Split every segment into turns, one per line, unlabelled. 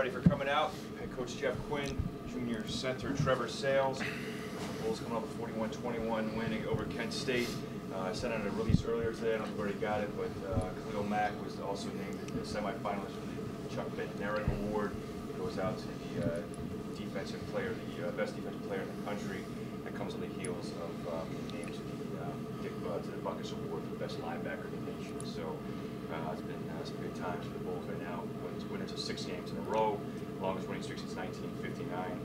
everybody, for coming out. Head coach Jeff Quinn, junior center Trevor Sales. Bulls coming up with a 41-21 win over Kent State. I sent out a release earlier today. I don't know if you already got it, but Khalil Mack was also named the semifinalist for the Chuck Bednarik Award. It goes out to the defensive player, the best defensive player in the country. That comes on the heels of being named to the Buckus Award for best linebacker in the nation. So it's been some good times for the Bulls right now. Winning to 6 games in a row, longest winning streak since 1959,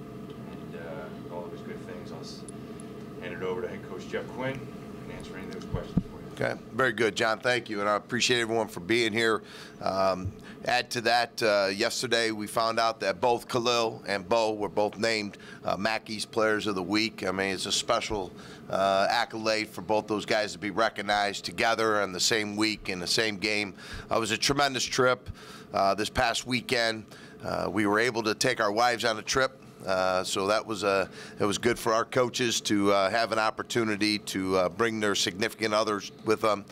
and all of his good things. I'll hand it over to head coach Jeff Quinn and answer any of those questions for you.
Okay, very good, John. Thank you, and I appreciate everyone for being here. Add to that, yesterday we found out that both Khalil and Bo were both named Mackey's Players of the Week. I mean, it's a special accolade for both those guys to be recognized together on the same week in the same game. It was a tremendous trip this past weekend. We were able to take our wives on a trip. So that was it was good for our coaches to have an opportunity to bring their significant others with them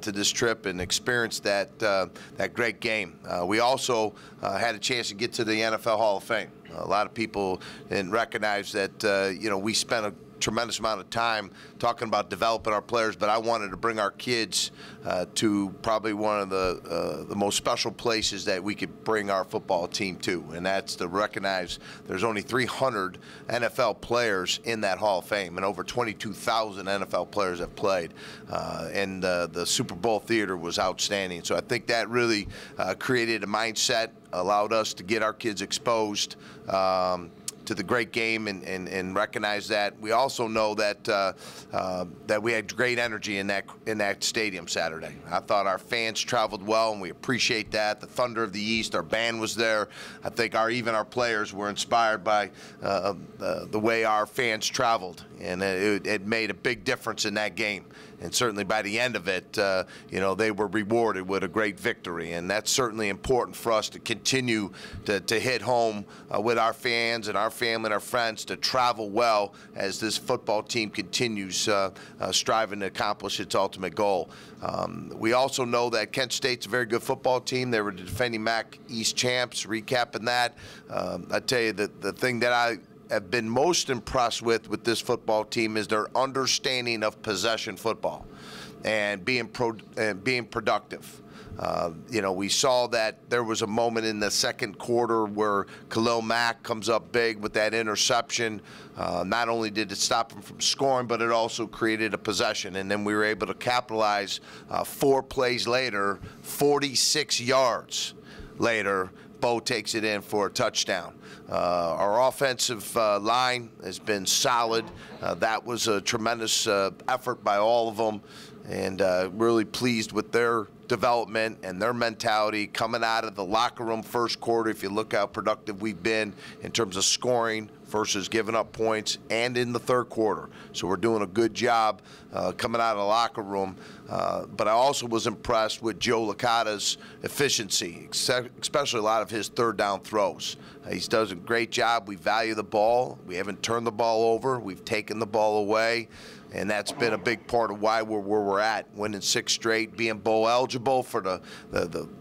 to this trip and experience that great game. We also had a chance to get to the NFL Hall of Fame. A lot of people didn't recognize that you know, we spent a tremendous amount of time talking about developing our players, but I wanted to bring our kids to probably one of the most special places that we could bring our football team to, and that's to recognize there's only 300 NFL players in that Hall of Fame, and over 22,000 NFL players have played, and the Super Bowl theater was outstanding. So I think that really created a mindset, allowed us to get our kids exposed to the great game and recognize that. We also know that that we had great energy in that stadium Saturday. I thought our fans traveled well, and we appreciate that. The Thunder of the East, our band was there. I think even our players were inspired by the way our fans traveled, and it made a big difference in that game. And certainly by the end of it, you know, they were rewarded with a great victory, and that's certainly important for us to continue to hit home with our fans and our family and our friends, to travel well as this football team continues striving to accomplish its ultimate goal. We also know that Kent State's a very good football team. They were the defending MAC East champs. Recapping that, I tell you that the thing that I have been most impressed with this football team is their understanding of possession football and being productive. You know, we saw that there was a moment in the second quarter where Khalil Mack comes up big with that interception. Not only did it stop him from scoring, but it also created a possession. And then we were able to capitalize 4 plays later, 46 yards later, Bo takes it in for a touchdown. Our offensive line has been solid. That was a tremendous effort by all of them, and really pleased with their development and their mentality coming out of the locker room first quarter. If you look how productive we've been in terms of scoring versus giving up points, and in the third quarter. So we're doing a good job coming out of the locker room. But I also was impressed with Joe Licata's efficiency, especially a lot of his third down throws. He does a great job. We value the ball. We haven't turned the ball over. We've taken the ball away. And that's been a big part of why we're where we're at, winning 6 straight, being bowl eligible for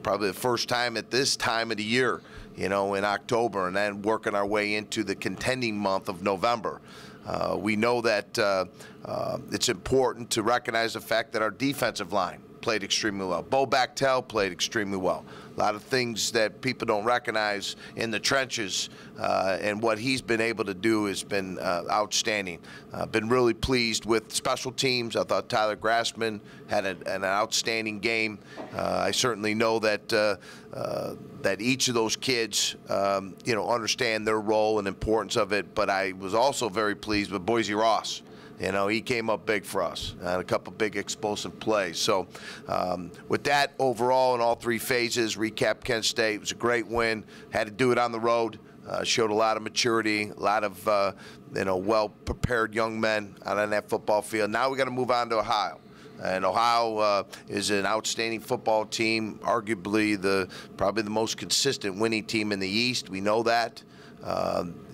probably the first time at this time of the year, you know, in October, and then working our way into the contending month of November. We know that it's important to recognize the fact that our defensive line played extremely well. Bo Bachtel played extremely well. A lot of things that people don't recognize in the trenches, and what he's been able to do has been outstanding. Been really pleased with special teams. I thought Tyler Grassman had an outstanding game. I certainly know that that each of those kids, you know, understand their role and importance of it. But I was also very pleased with Boise Ross. You know, he came up big for us, and a couple big explosive plays. So with that, overall in all 3 phases, recap Kent State, it was a great win. Had to do it on the road. Showed a lot of maturity, a lot of you know, well-prepared young men out on that football field. Now we got to move on to Ohio. And Ohio is an outstanding football team, arguably probably the most consistent winning team in the East. We know that.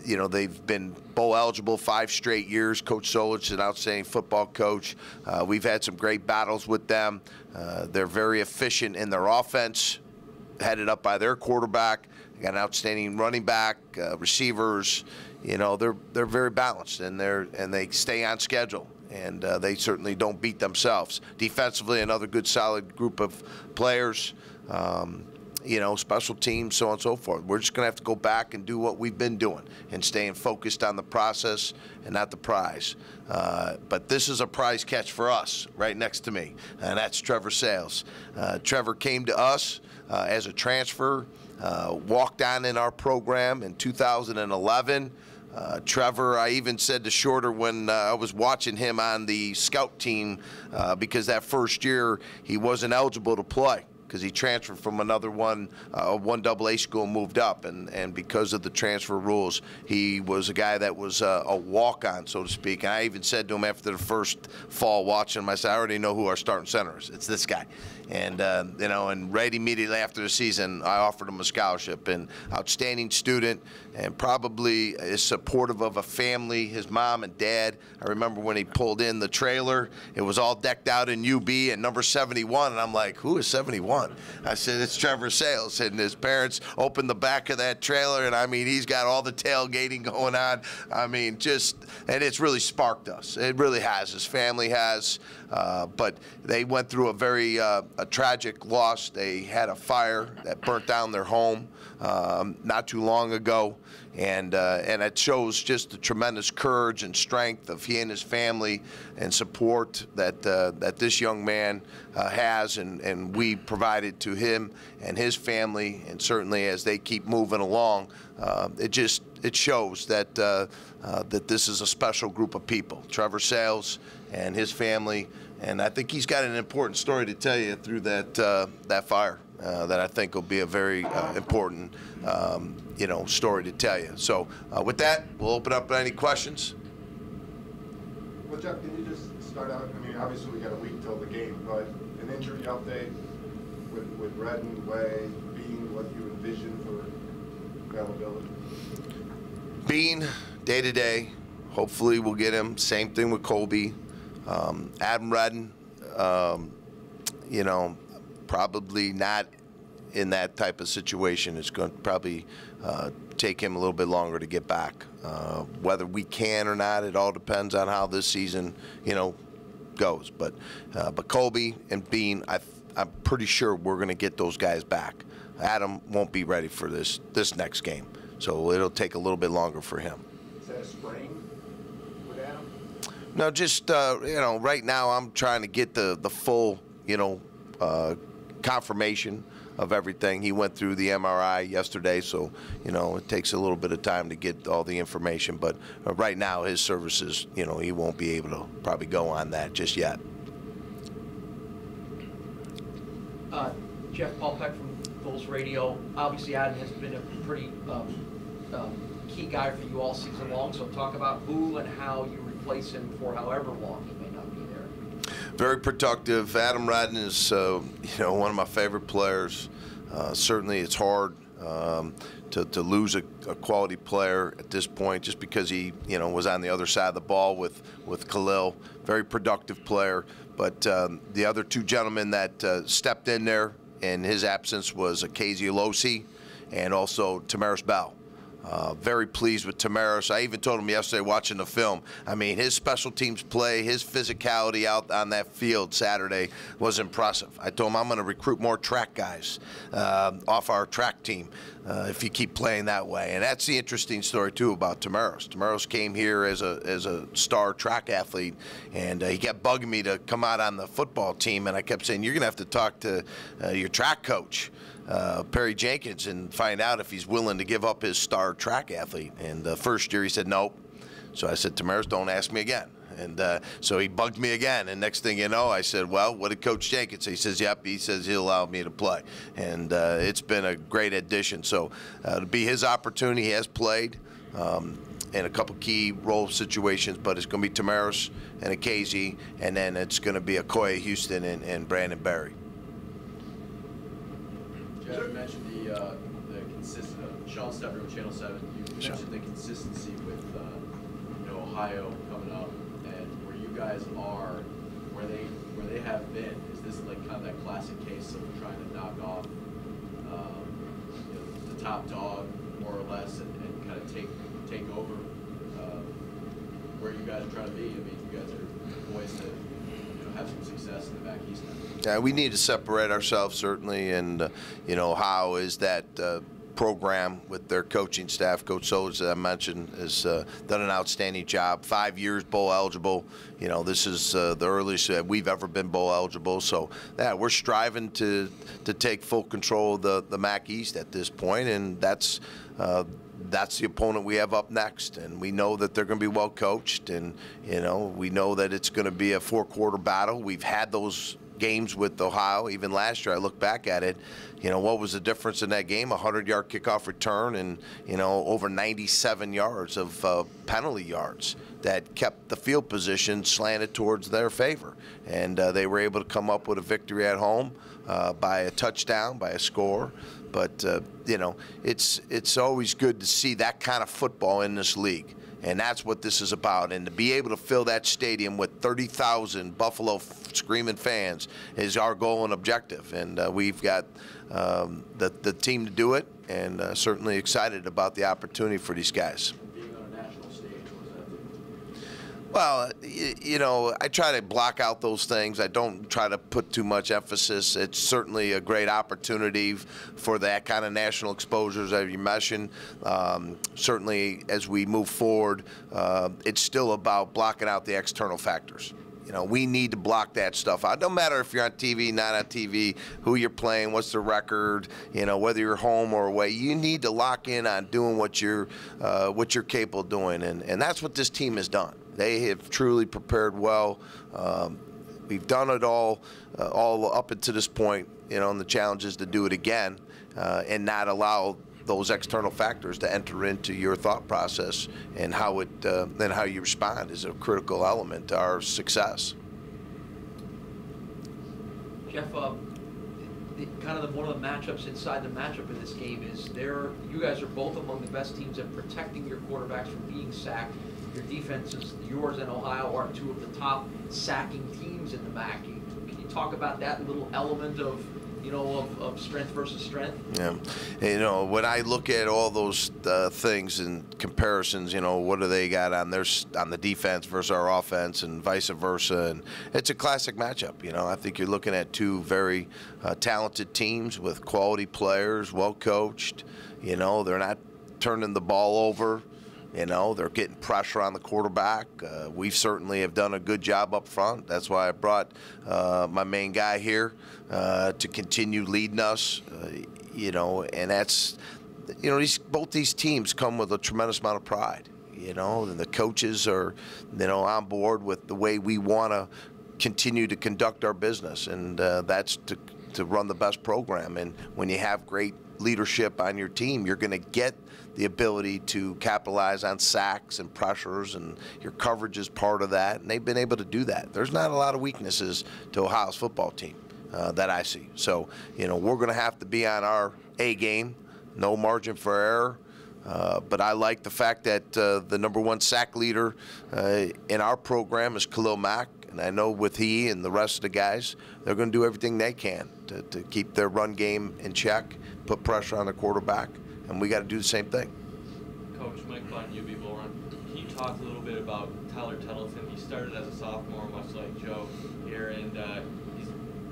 You know, they've been bowl eligible 5 straight years. Coach Solich is an outstanding football coach. We've had some great battles with them. They're very efficient in their offense, headed up by their quarterback. They got an outstanding running back, receivers. You know, they're very balanced, and they stay on schedule, and they certainly don't beat themselves. Defensively, another good, solid group of players. You know, special teams, so on and so forth. We're just going to have to go back and do what we've been doing and staying focused on the process and not the prize. But this is a prize catch for us right next to me, and that's Trevor Sayles. Trevor came to us as a transfer, walked on in our program in 2011. Trevor, I even said to Shorter when I was watching him on the scout team, because that first year he wasn't eligible to play, because he transferred from another one AA school and moved up, and because of the transfer rules, he was a guy that was a walk-on, so to speak. And I even said to him after the first fall watching him, I said, I already know who our starting center is. It's this guy. And, you know, and right immediately after the season, I offered him a scholarship. And outstanding student, and probably is supportive of a family, his mom and dad. I remember when he pulled in the trailer, it was all decked out in UB and number 71. And I'm like, who is 71? I said, it's Trevor Sayles. And his parents opened the back of that trailer, and I mean, he's got all the tailgating going on. I mean, and it's really sparked us. It really has. His family has. But they went through a very a tragic loss. They had a fire that burnt down their home not too long ago, and it shows just the tremendous courage and strength of he and his family and support that this young man has, and we provided to him and his family, and certainly as they keep moving along, it shows that that this is a special group of people. Trevor Sayles and his family, and I think he's got an important story to tell you through that fire that I think will be a very important you know, story to tell you. So with that, we'll open up any questions.
Well, Jeff, can you just start out? I mean, obviously we got a week till the game, but an injury update with Redden, Way, Bean, what you envision for availability?
Bean, day to day. Hopefully we'll get him. Same thing with Colby. Adam Redden, you know, probably not in that type of situation. It's going to probably take him a little bit longer to get back. Whether we can or not, it all depends on how this season, you know, goes. But Colby and Bean, I'm pretty sure we're going to get those guys back. Adam won't be ready for this next game, so it'll take a little bit longer for him.
Is that a sprain with Adam?
No, just you know, right now I'm trying to get the full, you know, confirmation of everything. He went through the MRI yesterday, so you know it takes a little bit of time to get all the information. But right now, his services, you know, he won't be able to probably go on that just yet.
Jeff, Paul Peck from Bulls Radio. Obviously, Adam has been a pretty key guy for you all season long. So talk about who and how you replace him for however long he may not be there.
Very productive. Adam Redden is, you know, one of my favorite players. Certainly, it's hard to lose a quality player at this point, just because he, you know, was on the other side of the ball with Khalil. Very productive player. But the other two gentlemen that stepped in there in his absence was Casey Alosi and also Tamaris Bell. Very pleased with Tamaris. I even told him yesterday watching the film, I mean, his special teams play, his physicality out on that field Saturday was impressive. I told him I'm going to recruit more track guys off our track team if you keep playing that way. And that's the interesting story, too, about Tamaris. Tamaris came here as a star track athlete, and he kept bugging me to come out on the football team, and I kept saying, you're going to have to talk to your track coach, Perry Jenkins, and find out if he's willing to give up his star track athlete. And the first year he said nope. So I said, Tamaris, don't ask me again. And so he bugged me again. And next thing you know, I said, well, what did Coach Jenkins say? He says, yep. He says he'll allow me to play. And it's been a great addition. So to be his opportunity, he has played in a couple key role situations, but it's going to be Tamaris and a Casey, and then it's going to be a Koya Houston and Brandon Berry.
Jeff, you mentioned the consistent. Sean Stepper with Channel 7. You mentioned the consistency with you know, Ohio coming up, and where you guys are, where they have been. Is this like kind of that classic case of trying to knock off you know, the top dog, more or less, and kind of take over where you guys are trying to be? I mean, you guys are poised to have some success in the back east now.
Yeah, we need to separate ourselves, certainly, and how is that program with their coaching staff. Coach Soldier, as I mentioned, has done an outstanding job. 5 years bowl eligible. This is the earliest that we've ever been bowl eligible. So, yeah, we're striving to take full control of the MAC East at this point, and that's the opponent we have up next. And we know that they're going to be well coached, and we know that it's going to be a 4-quarter battle. We've had those games with Ohio. Even last year, I look back at it, what was the difference in that game? A 100-yard kickoff return and, over 97 yards of penalty yards that kept the field position slanted towards their favor. And they were able to come up with a victory at home by a touchdown, by a score. But, it's always good to see that kind of football in this league. And that's what this is about. And to be able to fill that stadium with 30,000 Buffalo screaming fans is our goal and objective. And we've got the team to do it, and certainly excited about the opportunity for these guys.
Being on a national stage, what does that do?
Well, I try to block out those things. I don't try to put too much emphasis. It's certainly a great opportunity for that kind of national exposures, as you mentioned. Certainly, as we move forward, it's still about blocking out the external factors. We need to block that stuff out. No matter if you're on TV, not on TV, who you're playing, what's the record, whether you're home or away. You need to lock in on doing what you're capable of doing, and that's what this team has done. They have truly prepared well. We've done it all up until this point, and the challenge is to do it again and not allow those external factors to enter into your thought process, and how you respond is a critical element to our success.
Jeff, one of the matchups inside the matchup in this game is you guys are both among the best teams at protecting your quarterbacks from being sacked. Your defenses, yours and Ohio, are two of the top sacking teams in the MAC. Can you talk about that little element of strength versus strength?
Yeah. When I look at all those things and comparisons, what do they got on the defense versus our offense, and vice versa, and it's a classic matchup. I think you're looking at two very talented teams with quality players, well coached. They're not turning the ball over. They're getting pressure on the quarterback. We certainly have done a good job up front. That's why I brought my main guy here to continue leading us. And that's, both these teams come with a tremendous amount of pride. And the coaches are, on board with the way we want to continue to conduct our business, and that's to run the best program. And when you have great leadership on your team, you're going to get the ability to capitalize on sacks and pressures, and your coverage is part of that, and they've been able to do that. There's not a lot of weaknesses to Ohio's football team that I see. So, we're going to have to be on our A game, no margin for error. But I like the fact that the #1 sack leader in our program is Khalil Mack, and I know with he and the rest of the guys, they're going to do everything they can to keep their run game in check, put pressure on the quarterback, and we got to do the same thing.
Coach Mike Blunt, UB Bull Run. Can you talk a little bit about Tyler Tettleton? He started as a sophomore, much like Joe here, and he's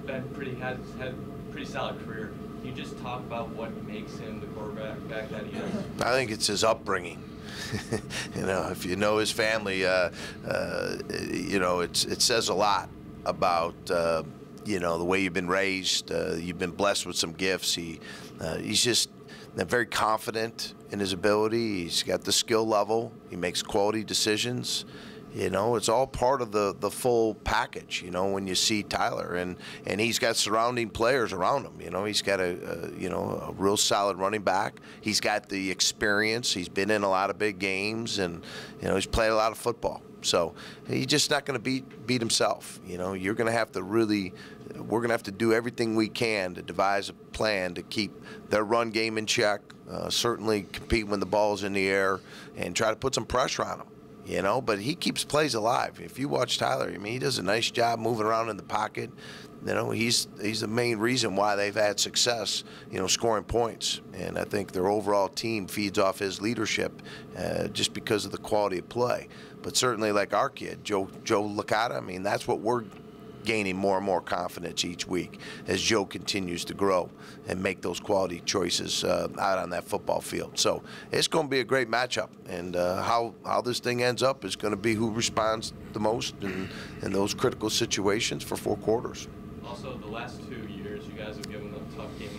had a pretty solid career. Can you just talk about what makes him the quarterback that he is?
I think it's his upbringing. If you know his family, it says a lot about the way you've been raised. You've been blessed with some gifts. He's just very confident in his ability. He's got the skill level. He makes quality decisions. It's all part of the full package, when you see Tyler. And he's got surrounding players around him. He's got a real solid running back. He's got the experience. He's been in a lot of big games, and, he's played a lot of football. So he's just not going to beat himself. You're going to have to we're going to have to do everything we can to devise a plan to keep their run game in check, certainly compete when the ball's in the air, and try to put some pressure on them. you know, but he keeps plays alive. If you watch Tyler, I mean, he does a nice job moving around in the pocket. You know, he's the main reason why they've had success, you know, scoring points. And I think their overall team feeds off his leadership just because of the quality of play. But certainly like our kid, Joe Licata, I mean, that's what we're gaining more and more confidence each week as Joe continues to grow and make those quality choices out on that football field. So it's going to be a great matchup, and how this thing ends up is going to be who responds the most in those critical situations for 4 quarters.
Also, the last 2 years, you guys have given them tough games.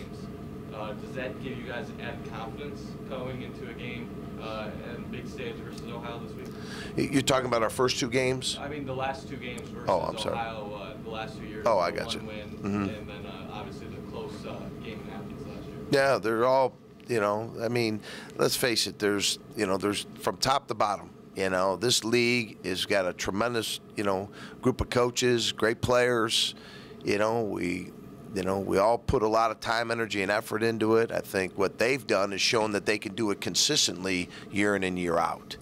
Does that give you guys added confidence going into a game and big stage versus Ohio this week?
You're talking about our first 2 games?
I mean, the last 2 games versus
I'm sorry.
Ohio, the last 2 years.
Oh, I
the
got you.
one win, and then obviously the close game in Athens last year.
Yeah, they're all, you know, I mean, let's face it, there's from top to bottom. You know, this league has got a tremendous, you know, group of coaches, great players. You know, we all put a lot of time, energy, and effort into it. I think what they've done is shown that they can do it consistently year in and year out.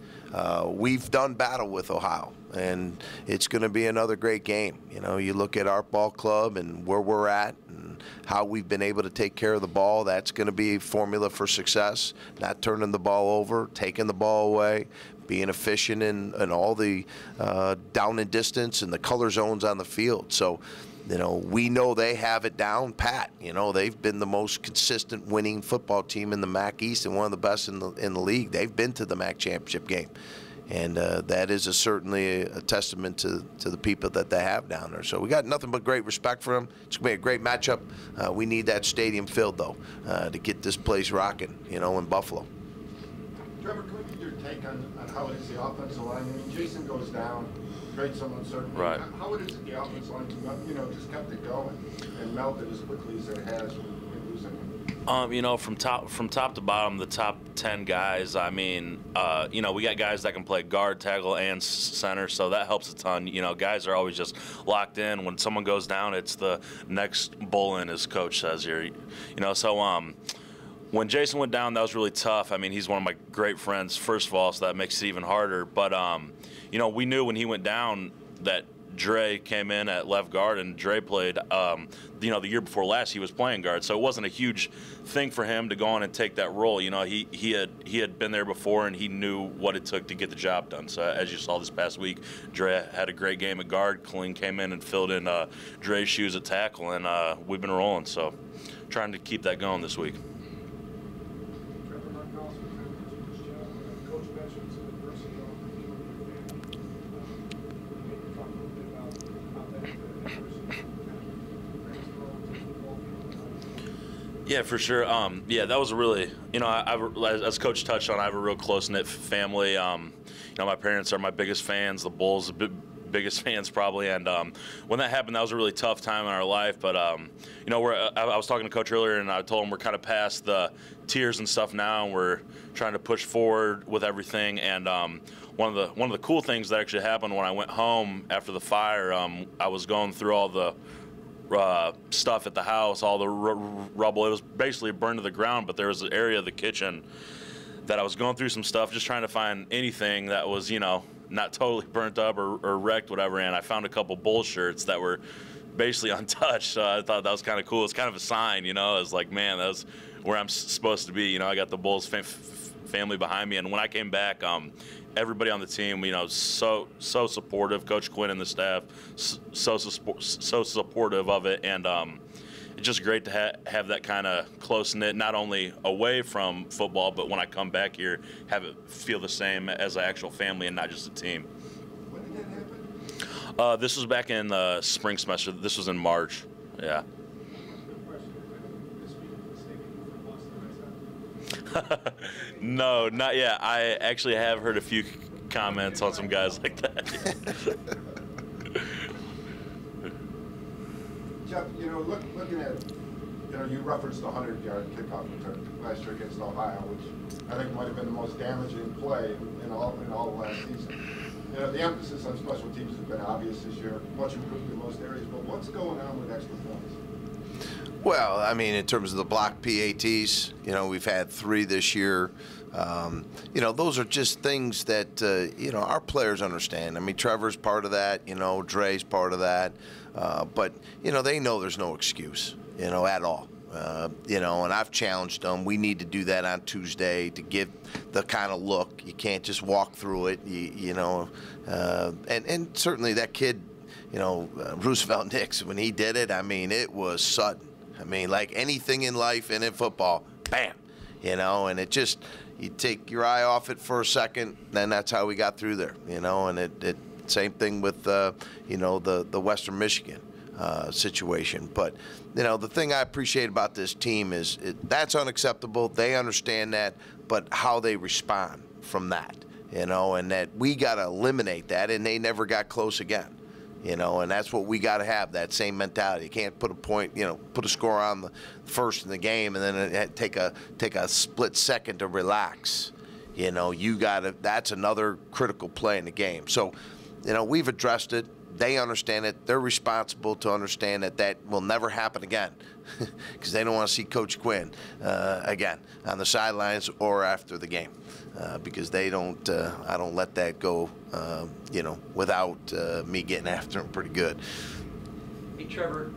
We've done battle with Ohio, and it's going to be another great game. You know, you look at our ball club and where we're at and how we've been able to take care of the ball. That's going to be a formula for success, not turning the ball over, taking the ball away, being efficient in all the down and distance and the color zones on the field. So, you know, we know they have it down pat. You know, they've been the most consistent winning football team in the MAC East and one of the best in the league. They've been to the MAC championship game. And that is certainly a testament to the people that they have down there. So we got nothing but great respect for them. It's going to be a great matchup. We need that stadium filled, though, to get this place rocking, you know, in Buffalo.
Trevor, can we get your take on how it is the offensive line? I mean, Jason goes down, creates some uncertainty.
Right.
How it is the offensive line, you know, just kept it going and melted as quickly as it has when losing him?
You know, from top to bottom, the top 10 guys. I mean, you know, we got guys that can play guard, tackle, and center, so that helps a ton. You know, guys are always just locked in. When someone goes down, it's the next bull in, as coach says here. You know, so when Jason went down, that was really tough. I mean, he's one of my great friends, first of all, so that makes it even harder. But you know, we knew when he went down that Dre came in at left guard, and Dre played, you know, the year before last he was playing guard, so it wasn't a huge thing for him to go on and take that role. You know, he had been there before, and he knew what it took to get the job done. So as you saw this past week, Dre had a great game at guard. Colleen came in and filled in Dre's shoes at tackle, and we've been rolling. So trying to keep that going this week. Yeah, for sure. Yeah, that was a really, you know, as Coach touched on, I have a real close-knit family. You know, my parents are my biggest fans, the Bulls, the biggest fans probably, and when that happened, that was a really tough time in our life. But you know, I was talking to Coach earlier, and I told him we're kind of past the tears and stuff now, and we're trying to push forward with everything. And one of the cool things that actually happened when I went home after the fire, I was going through all the stuff at the house, all the rubble. It was basically burned to the ground, but there was an area of the kitchen that I was going through some stuff, just trying to find anything that was, you know, not totally burnt up or wrecked, whatever. And I found a couple Bull shirts that were basically untouched. So I thought that was kind of cool. It's kind of a sign, you know. It's like, man, that's where I'm supposed to be. You know, I got the Bulls family behind me. And when I came back, everybody on the team, you know, so supportive. Coach Quinn and the staff, so supportive of it, and it's just great to have that kind of close knit, not only away from football, but when I come back here, have it feel the same as an actual family and not just a team.
When did that happen?
This was back in the spring semester. This was in March. Yeah. No, not yet. I actually have heard a few comments on some guys like that.
Jeff, you know, looking at, you know, you referenced the 100-yard kickoff return last year against Ohio, which I think might have been the most damaging play in all of last season. You know, the emphasis on special teams has been obvious this year, much improved in most areas, but what's going on with extra points?
Well, I mean, in terms of the block PATs, you know, we've had 3 this year. You know, those are just things that, you know, our players understand. I mean, Trevor's part of that, you know, Dre's part of that. But, you know, they know there's no excuse, you know, at all. You know, and I've challenged them. We need to do that on Tuesday to give the kind of look. You can't just walk through it, you know. And certainly that kid, you know, Roosevelt Nix, when he did it, I mean, it was sudden. I mean, like anything in life and in football, bam, you know, and it just, you take your eye off it for a second, then that's how we got through there, you know, and it same thing with, you know, the Western Michigan situation. But, you know, the thing I appreciate about this team is that's unacceptable. They understand that, but how they respond from that, you know, and that we got to eliminate that, and they never got close again. You know, and that's what we got to have, that same mentality. You can't put a point, you know, put a score on the first in the game and then take a split second to relax. You know, you got to, that's another critical play in the game. So, you know, we've addressed it. They understand it. They're responsible to understand that that will never happen again because they don't want to see Coach Quinn again on the sidelines or after the game. Because they don't, I don't let that go, you know, without me getting after them pretty good.
Hey, Trevor,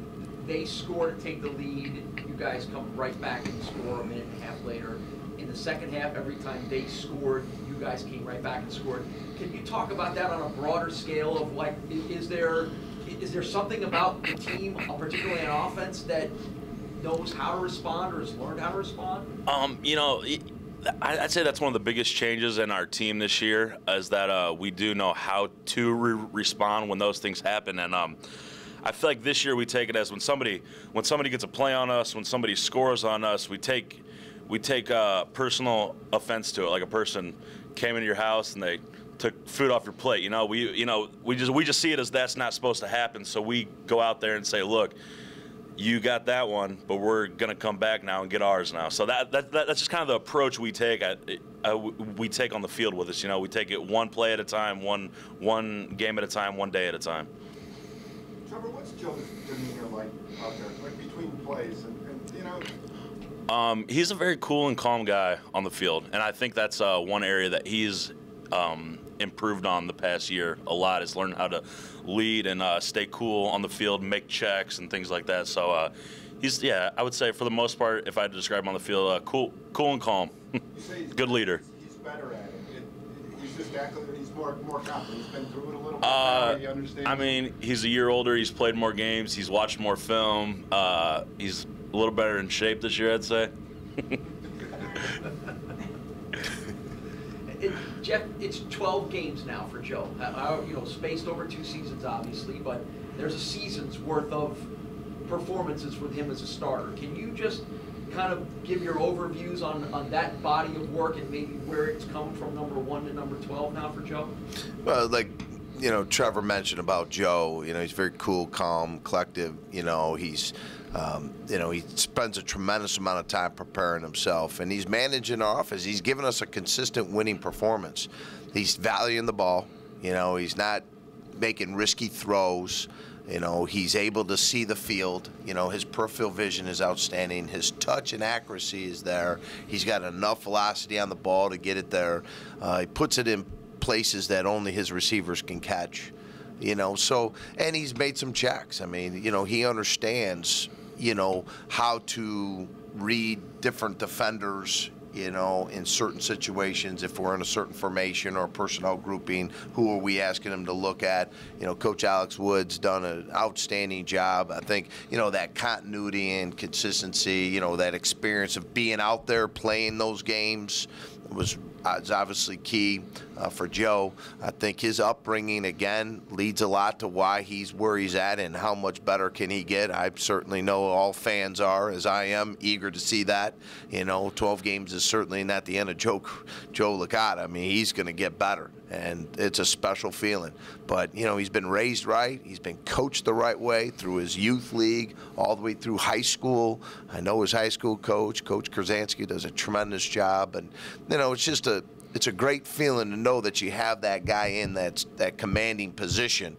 they score to take the lead. You guys come right back and score a minute and a half later. In the second half, every time they scored, you guys came right back and scored. Can you talk about that on a broader scale of, like, is there something about the team, particularly on offense, that knows how to respond or has learned how to respond?
You know, I'd say that's one of the biggest changes in our team this year is that we do know how to respond when those things happen. And I feel like this year we take it as when somebody gets a play on us, when somebody scores on us, we take personal offense to it. Like a person came into your house and they took food off your plate. You know, we just see it as that's not supposed to happen. So we go out there and say, look, you got that one, but we're gonna come back now and get ours now. So that's just kind of the approach we take. We take on the field with us. You know, we take it one play at a time, one game at a time, one day at a time.
Trevor, what's Joe's demeanor like out there, like between plays, and you know?
He's a very cool and calm guy on the field, and I think that's one area that he's improved on the past year a lot, is learn how to lead and stay cool on the field, make checks and things like that. So he's, yeah, I would say for the most part, if I had to describe him on the field, cool and calm. Good leader.
He's better at it. He's just he's more confident. He's been through it a little bit now. He understands.
I mean, he's a year older. He's played more games. He's watched more film. He's a little better in shape this year, I'd say.
Jeff, it's 12 games now for Joe. You know, spaced over 2 seasons, obviously, but there's a season's worth of performances with him as a starter. Can you just kind of give your overviews on that body of work and maybe where it's come from number 1 to number 12 now for Joe?
Well, like, you know, Trevor mentioned about Joe, you know, he's very cool, calm, collective. You know, he's, you know, he spends a tremendous amount of time preparing himself, and he's managing our offense. He's given us a consistent winning performance. He's valuing the ball. You know, he's not making risky throws. You know, he's able to see the field. You know, his peripheral vision is outstanding. His touch and accuracy is there. He's got enough velocity on the ball to get it there. He puts it in places that only his receivers can catch. You know, so, and he's made some checks. I mean, you know, he understands, you know, how to read different defenders, you know, in certain situations. If we're in a certain formation or personnel grouping, who are we asking him to look at? You know, Coach Alex Wood's done an outstanding job. I think, you know, that continuity and consistency, you know, that experience of being out there playing those games was obviously key for Joe. I think his upbringing, again, leads a lot to why he's where he's at and how much better can he get. I certainly know all fans are, as I am, eager to see that. You know, 12 games is certainly not the end of Joe Licata. I mean, he's going to get better, and it's a special feeling. But, you know, he's been raised right. He's been coached the right way through his youth league, all the way through high school. I know his high school coach, Coach Krzansky, does a tremendous job. And, you know, it's a great feeling to know that you have that guy in that commanding position,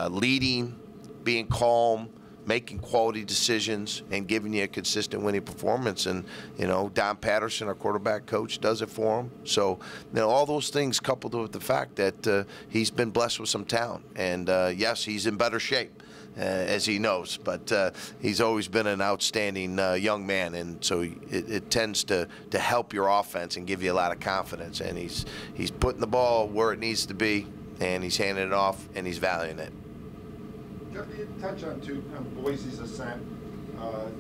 leading, being calm, making quality decisions and giving you a consistent winning performance. And, you know, Don Patterson, our quarterback coach, does it for him. So, you know, all those things coupled with the fact that he's been blessed with some talent. And, yes, he's in better shape, as he knows. But he's always been an outstanding young man. And so it tends to help your offense and give you a lot of confidence. And he's putting the ball where it needs to be, and he's handing it off, and he's valuing it.
Jeff, you touch on Boise's ascent,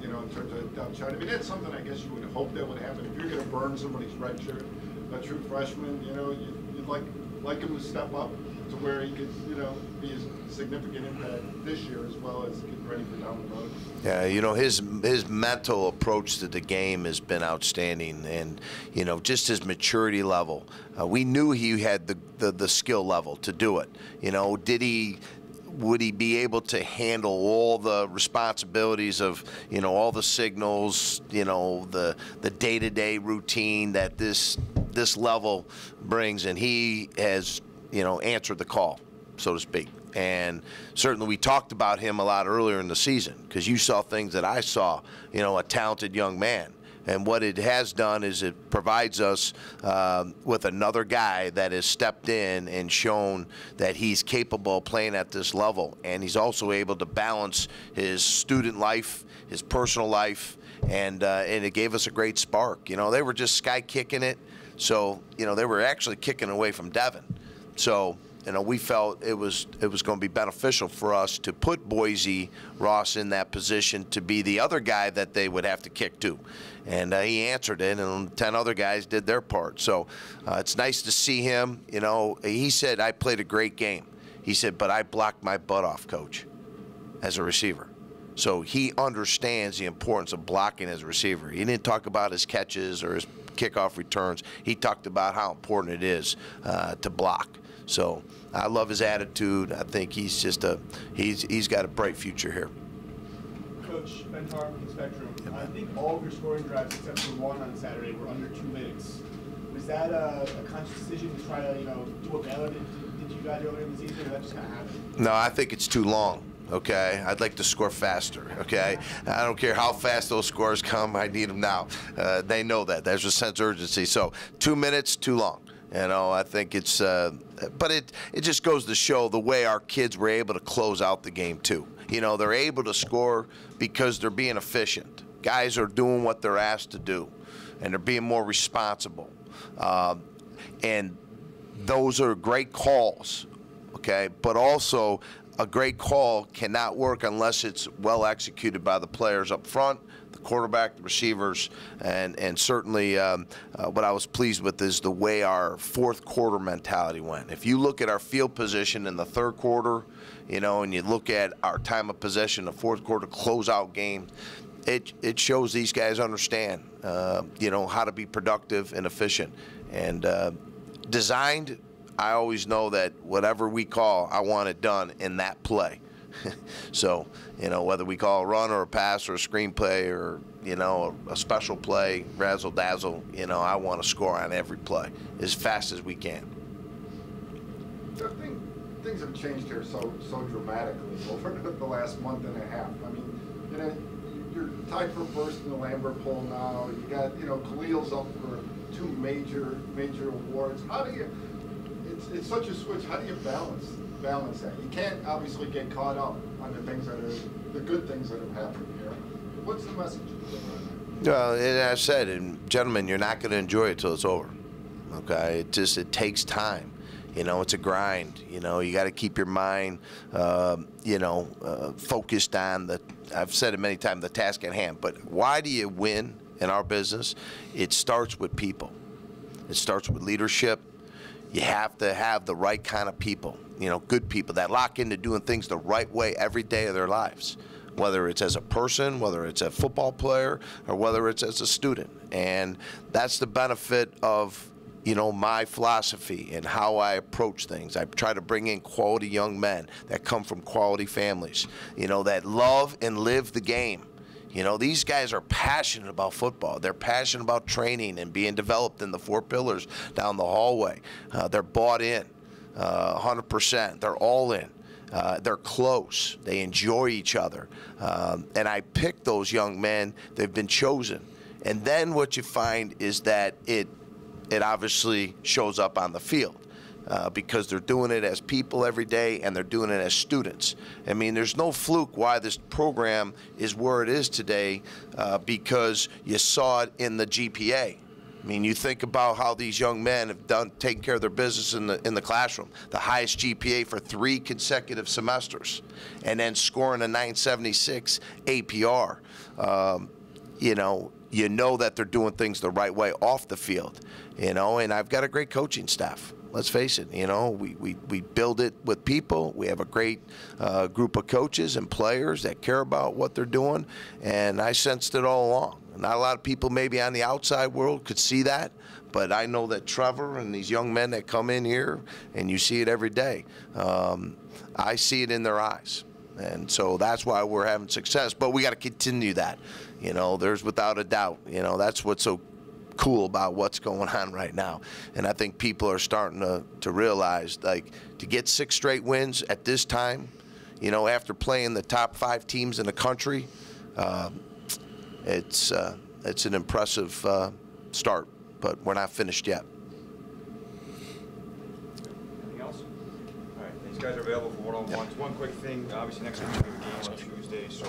you know, in terms of depth chart. I mean, that's something I guess you would hope that would happen. If you're going to burn somebody's red shirt, a true freshman, you know, you'd like him to step up to where he could, you know, be a significant impact this year as well as getting ready for down the road.
Yeah, you know, his mental approach to the game has been outstanding, and, you know, just his maturity level. We knew he had the skill level to do it. You know, would he be able to handle all the responsibilities of, you know, all the signals, you know, the day-to-day routine that this level brings? And he has, you know, answered the call, so to speak. And certainly we talked about him a lot earlier in the season because you saw things that I saw, you know, a talented young man. And what it has done is it provides us with another guy that has stepped in and shown that he's capable of playing at this level. And he's also able to balance his student life, his personal life, and it gave us a great spark. You know, they were just sky kicking it. So, you know, they were actually kicking away from Devin. So, you know, we felt it was going to be beneficial for us to put Boise Ross in that position to be the other guy that they would have to kick to. And he answered it, and 10 other guys did their part. So it's nice to see him. You know, he said, I played a great game. He said, but I blocked my butt off, Coach, as a receiver. So he understands the importance of blocking as a receiver. He didn't talk about his catches or his kickoff returns. He talked about how important it is to block. So I love his attitude. I think he's just he's got a bright future here.
Coach, Ben Tarr from the Spectrum. I think all of your scoring drives except for one on Saturday were under 2 minutes. Was that a conscious decision to try to, you know, do what Baylor did you guys earlier in the season, or that just kind of happened?
No, I think it's too long. Okay, I'd like to score faster. Okay, I don't care how fast those scores come. I need them now. They know that. There's a sense of urgency. So 2 minutes, too long. You know, I think it's, but it just goes to show the way our kids were able to close out the game too. You know, they're able to score because they're being efficient. Guys are doing what they're asked to do, and they're being more responsible. And those are great calls, okay? But also, a great call cannot work unless it's well executed by the players up front, the quarterback, the receivers, and certainly what I was pleased with is the way our fourth quarter mentality went. If you look at our field position in the third quarter, you know, and you look at our time of possession, the fourth quarter closeout game, it shows these guys understand, you know, how to be productive and efficient. And designed, I always know that whatever we call, I want it done in that play. So, you know, whether we call a run or a pass or a screenplay or, you know, a special play, razzle-dazzle, you know, I want to score on every play as fast as we can.
Things have changed here so dramatically over the last month and a half. I mean, you know, you're tied for first in the Lambert poll now. You got, you know, Khalil's up for 2 major awards. How do you? It's such a switch. How do you balance that? You can't obviously get caught up on the good things that have happened here. What's the message?
Well, and I said, and gentlemen, you're not going to enjoy it till it's over. Okay, it takes time. You know, it's a grind. You know, you got to keep your mind, you know, focused on I've said it many times, the task at hand. But why do you win in our business? It starts with people. It starts with leadership. You have to have the right kind of people, you know, good people that lock into doing things the right way every day of their lives, whether it's as a person, whether it's a football player, or whether it's as a student. And that's the benefit of, you know, my philosophy and how I approach things. I try to bring in quality young men that come from quality families, you know, that love and live the game. You know, these guys are passionate about football. They're passionate about training and being developed in the 4 pillars down the hallway. They're bought in 100%. They're all in. They're close. They enjoy each other. And I pick those young men. They've been chosen. And then what you find is that it obviously shows up on the field. Because they're doing it as people every day and they're doing it as students. I mean, there's no fluke why this program is where it is today because you saw it in the GPA. I mean, you think about how these young men have taken care of their business in the classroom. The highest GPA for 3 consecutive semesters, and then scoring a 976 APR. You know that they're doing things the right way off the field. And I've got a great coaching staff. Let's face it, we build it with people. We have a great group of coaches and players that care about what they're doing, and I sensed it all along. Not a lot of people maybe on the outside world could see that, but I know that Trevor and these young men that come in here, and you see it every day, I see it in their eyes. And so that's why we're having success, but we got to continue that. There's without a doubt, that's what's so cool about what's going on right now. And I think people are starting to realize, like, to get 6 straight wins at this time, after playing the top 5 teams in the country, it's an impressive start, but we're not finished yet.
Anything else? All right, these guys are available for one-on-ones. One quick thing, obviously next week we have a game on Tuesday, so